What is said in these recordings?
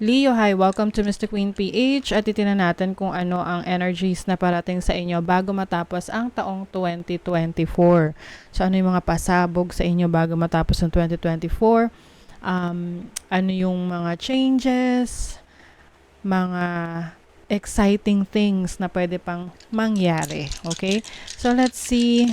Leo, hi! Welcome to Mr. Queen PH at titingnan natin kung ano ang energies na parating sa inyo bago matapos ang taong 2024. So ano yung mga pasabog sa inyo bago matapos ang 2024? Ano yung mga changes, mga exciting things na pwede pang mangyari. Okay? So let's see.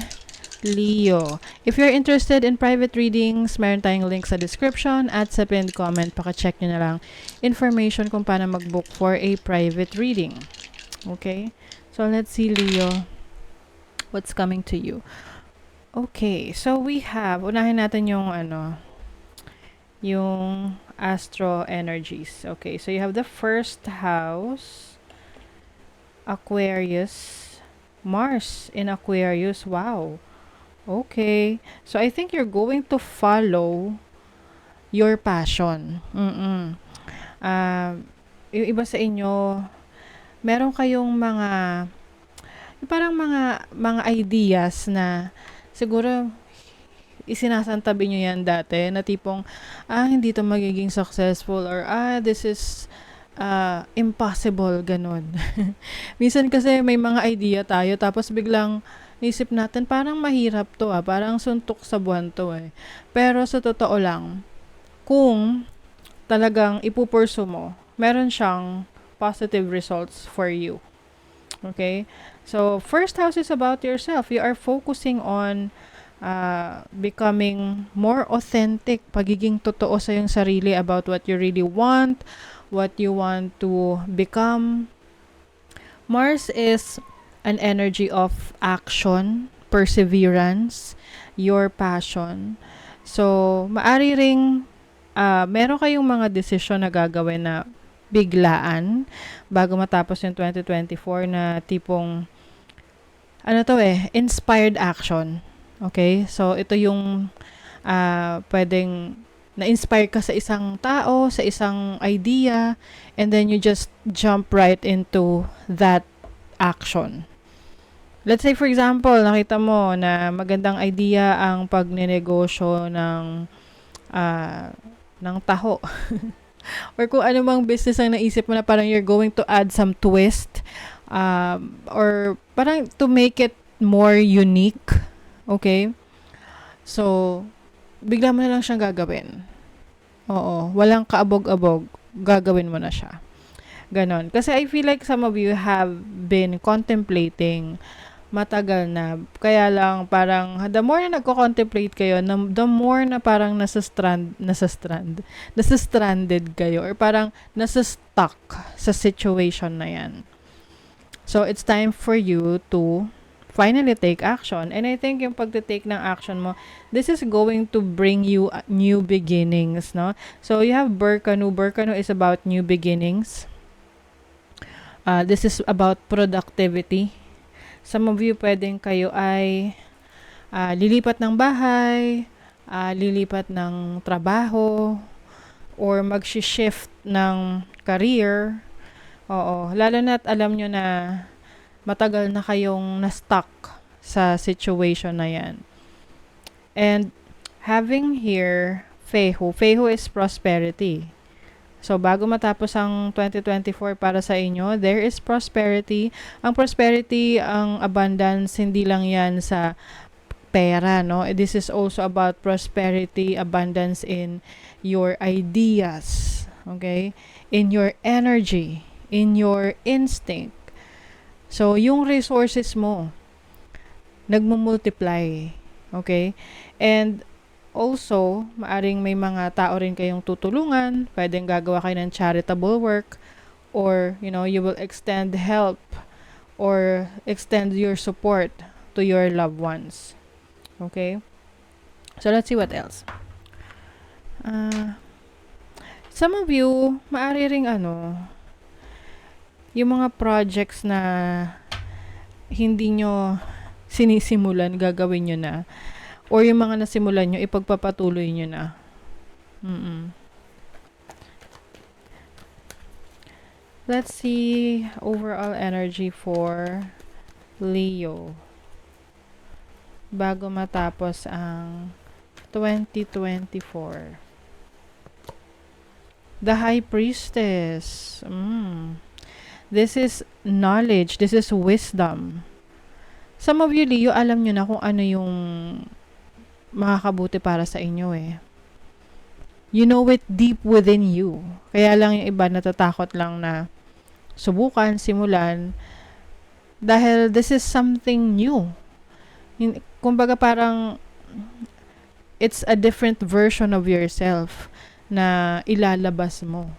Leo. If you're interested in private readings, meron tayong link sa description at sa pinned comment. Paka-check nyo na lang information kung paano mag-book for a private reading. Okay? So, let's see, Leo. What's coming to you? Okay. So, we have, unahin natin yung yung astro energies. Okay. So, you have the first house, Aquarius, Mars in Aquarius. Wow. Okay. So, I think you're going to follow your passion. Yung iba sa inyo, meron kayong parang mga ideas na siguro isinasantabi nyo yan dati na tipong, hindi to magiging successful or, this is impossible, ganun. Minsan kasi may mga idea tayo tapos biglang isip natin, parang mahirap to parang suntok sa buwan to Pero sa totoo lang, kung talagang ipupursu mo, meron siyang positive results for you. Okay? So, first house is about yourself. You are focusing on becoming more authentic, pagiging totoo sa iyong sarili about what you really want, what you want to become. Mars is an energy of action, perseverance, your passion. So, maari ring meron kayong mga desisyon na gagawin na biglaan bago matapos yung 2024 na tipong inspired action. Okay? So, ito yung pwedeng na-inspire ka sa isang tao, sa isang idea, and then you just jump right into that action. Let's say, for example, nakita mo na magandang idea ang pagnenegosyo ng taho. Or kung ano mang business ang naisip mo na parang you're going to add some twist or parang to make it more unique. Okay? So, bigla mo na lang siyang gagawin. Oo. Walang kaabog-abog. Gagawin mo na siya. Ganon. Kasi I feel like some of you have been contemplating matagal na. Kaya lang parang the more na nagko-contemplate kayo, the more na parang nasa-stranded kayo or parang nasa-stuck sa situation na yan. So, it's time for you to finally take action. And I think yung pagte-take ng action mo, this is going to bring you new beginnings, no? So, you have Berkanu. Berkanu is about new beginnings. This is about productivity. Some of you, pwedeng kayo ay lilipat ng bahay, lilipat ng trabaho, or mag-shift ng career. Oo. Lalo na't alam nyo na matagal na kayong na-stuck sa situation na yan. And having here, Fehu. Fehu is prosperity. So, bago matapos ang 2024 para sa inyo, there is prosperity. Ang prosperity, ang abundance, hindi lang yan sa pera, no? This is also about prosperity, abundance in your ideas, okay? In your energy, in your instinct. So, yung resources mo, nagmumultiply, okay? And also, maaring may mga tao rin kayong tutulungan, pwedeng gagawa kayo ng charitable work, or, you will extend help or extend your support to your loved ones. Okay? So, let's see what else. Some of you, maari ring yung mga projects na hindi nyo sinisimulan, gagawin nyo na. Or yung mga nasimulan nyo, ipagpapatuloy nyo na. Let's see overall energy for Leo bago matapos ang 2024. The High Priestess. This is knowledge. This is wisdom. Some of you, Leo, alam nyo na kung ano yung makakabuti para sa inyo eh. You know it deep within you. Kaya lang yung iba natatakot lang na subukan, simulan, dahil this is something new. Kumbaga parang it's a different version of yourself na ilalabas mo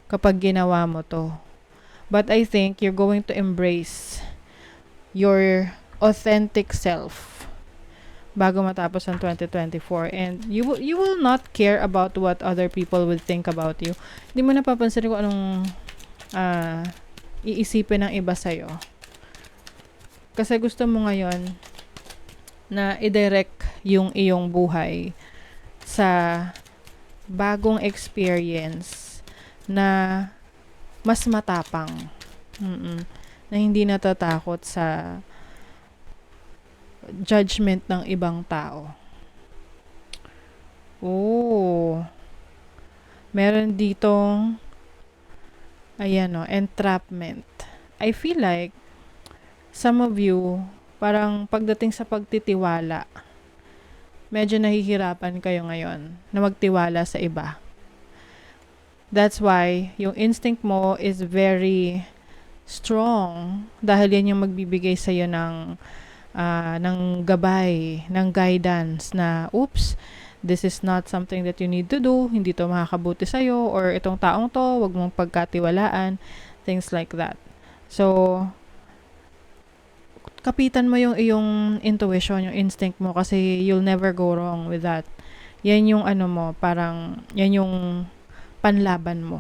kapag ginawa mo to. But I think you're going to embrace your authentic self bago matapos ang 2024, and you will not care about what other people would think about you. Hindi mo napapansin kung anong iisipin ng iba sa'yo. Kasi gusto mo ngayon na i-direct yung iyong buhay sa bagong experience na mas matapang. Na hindi natatakot sa judgment ng ibang tao. Meron ditong entrapment. I feel like some of you, parang pagdating sa pagtitiwala, medyo nahihirapan kayo ngayon na magtiwala sa iba. That's why yung instinct mo is very strong dahil yan yung magbibigay sa'yo ng gabay, ng guidance na, oops, this is not something that you need to do, hindi to makakabuti sa'yo, or itong taong to, wag mong pagkatiwalaan, things like that. So, kapitan mo yung iyong intuition, yung instinct mo, kasi you'll never go wrong with that. Yan yung parang, yan yung panlaban mo.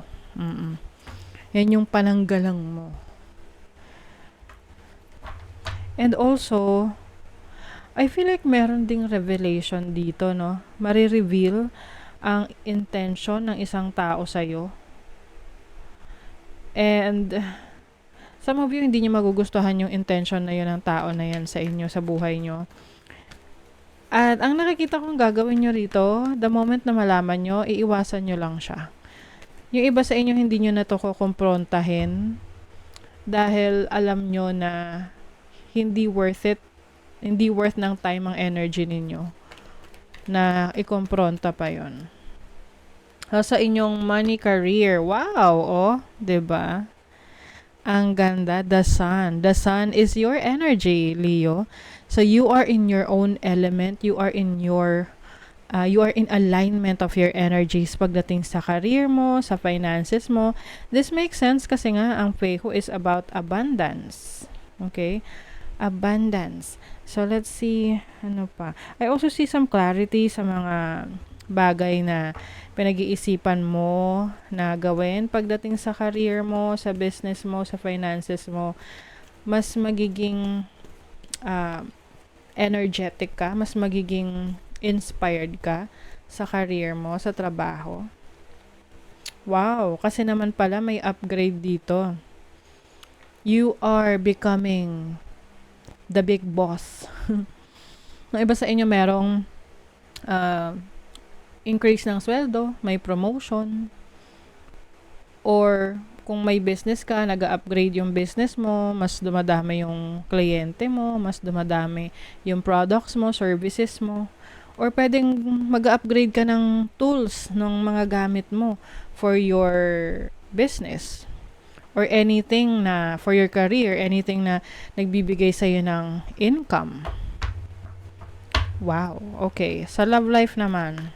Yan yung pananggalang mo. And also, I feel like meron ding revelation dito, no? Marireveal ang intention ng isang tao sa'yo. And some of you, hindi nyo magugustuhan yung intention na yun ng tao na yan sa inyo, sa buhay nyo. At ang nakikita kong gagawin nyo rito, the moment na malaman nyo, iiwasan nyo lang siya. Yung iba sa inyo, hindi nyo na to kukumprontahin dahil alam nyo na hindi worth it, hindi worth ng time ang energy ninyo na ikompronta pa yon. Sa inyong money career, wow, 'di ba? Ang ganda, the sun. The sun is your energy, Leo. So you are in your own element, you are in alignment of your energies pagdating sa career mo, sa finances mo. This makes sense kasi nga ang Peho is about abundance. Okay? Abundance. So, let's see, ano pa. I also see some clarity sa mga bagay na pinag-iisipan mo na gawin pagdating sa career mo, sa business mo, sa finances mo. Mas magiging energetic ka, mas magiging inspired ka sa career mo, sa trabaho. Wow, kasi naman pala may upgrade dito. You are becoming the big boss. Ng iba sa inyo merong increase ng sweldo, may promotion, or kung may business ka, nag-upgrade yung business mo, mas dumadami yung kliyente mo, mas dumadami yung products mo, services mo, or pwedeng mag-upgrade ka ng tools ng mga gamit mo for your business. Or anything na for your career, anything na nagbibigay sa'yo ng income. Wow, okay. Sa love life naman,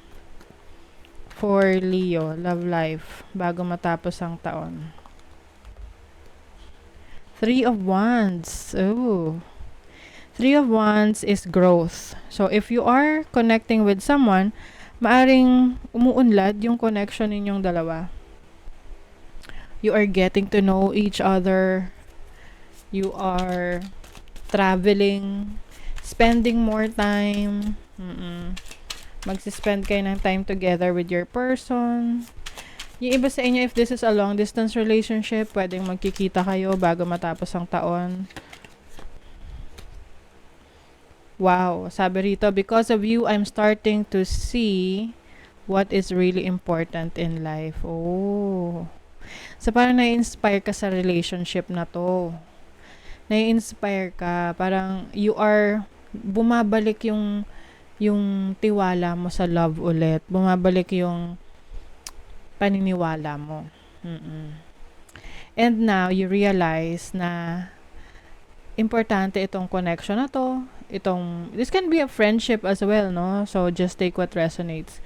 for Leo, love life, bago matapos ang taon. 3 of Wands. Oh. 3 of Wands is growth. So, if you are connecting with someone, maaring umuunlad yung connection ninyong dalawa. You are getting to know each other. You are traveling, spending more time. Magsispend kayo ng time together with your person. Yung iba sa inyo, if this is a long distance relationship, pwedeng magkikita kayo bago matapos ang taon. Wow, sabi rito, because of you, I'm starting to see what is really important in life. Oh. So, parang na-inspire ka sa relationship na to. Na-inspire ka. Parang you are, bumabalik yung tiwala mo sa love ulit. Bumabalik yung paniniwala mo. Mm-mm. And now, you realize na importante itong connection na to. This can be a friendship as well, no? So, just take what resonates.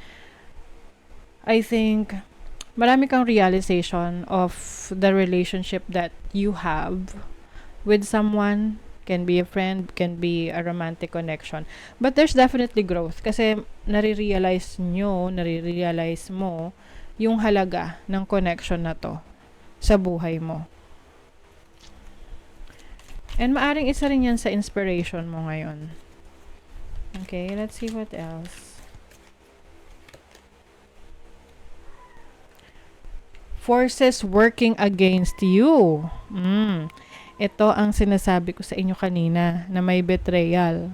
I think, marami kang realization of the relationship that you have with someone. Can be a friend, can be a romantic connection. But there's definitely growth kasi nare-realize mo yung halaga ng connection na to sa buhay mo. And maaring isa rin yan sa inspiration mo ngayon. Okay, let's see what else. Forces working against you. Ito ang sinasabi ko sa inyo kanina na may betrayal.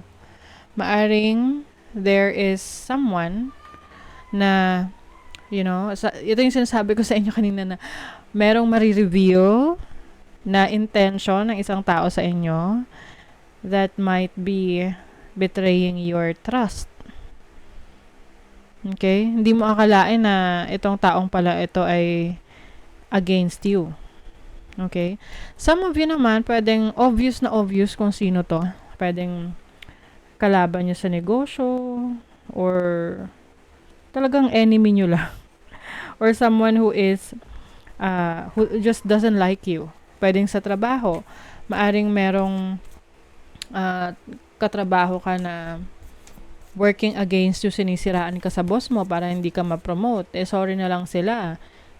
Maaring there is someone na, ito yung sinasabi ko sa inyo kanina na merong marireveal na intention ng isang tao sa inyo that might be betraying your trust. Okay? Hindi mo akalain na itong taong pala ito ay against you. Okay? Some of you naman, pwedeng obvious na obvious kung sino to. Pwedeng kalaban nyo sa negosyo or talagang enemy nyo lang. Or someone who just doesn't like you. Pwedeng sa trabaho. Maaring merong katrabaho ka na working against you, sinisiraan ka sa boss mo para hindi ka ma-promote. Sorry na lang sila.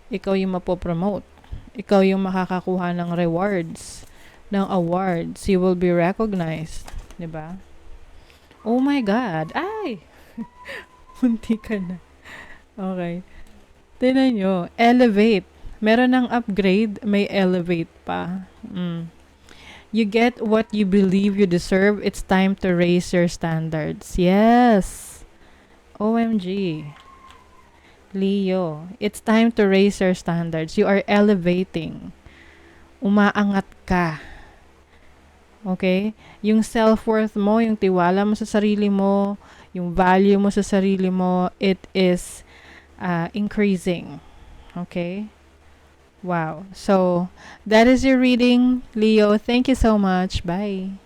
Ikaw yung mapopromote. Ikaw yung makakakuha ng rewards, ng awards. You will be recognized. Diba? Oh my God! Ay! Munti ka na. Okay. Tignan nyo. Elevate. Meron ng upgrade, may elevate pa. You get what you believe you deserve. It's time to raise your standards. Yes. OMG. Leo, it's time to raise your standards. You are elevating. Umaangat ka. Okay? Yung self-worth mo, yung tiwala mo sa sarili mo, yung value mo sa sarili mo, it is increasing. Okay? Wow. So, that is your reading, Leo. Thank you so much. Bye.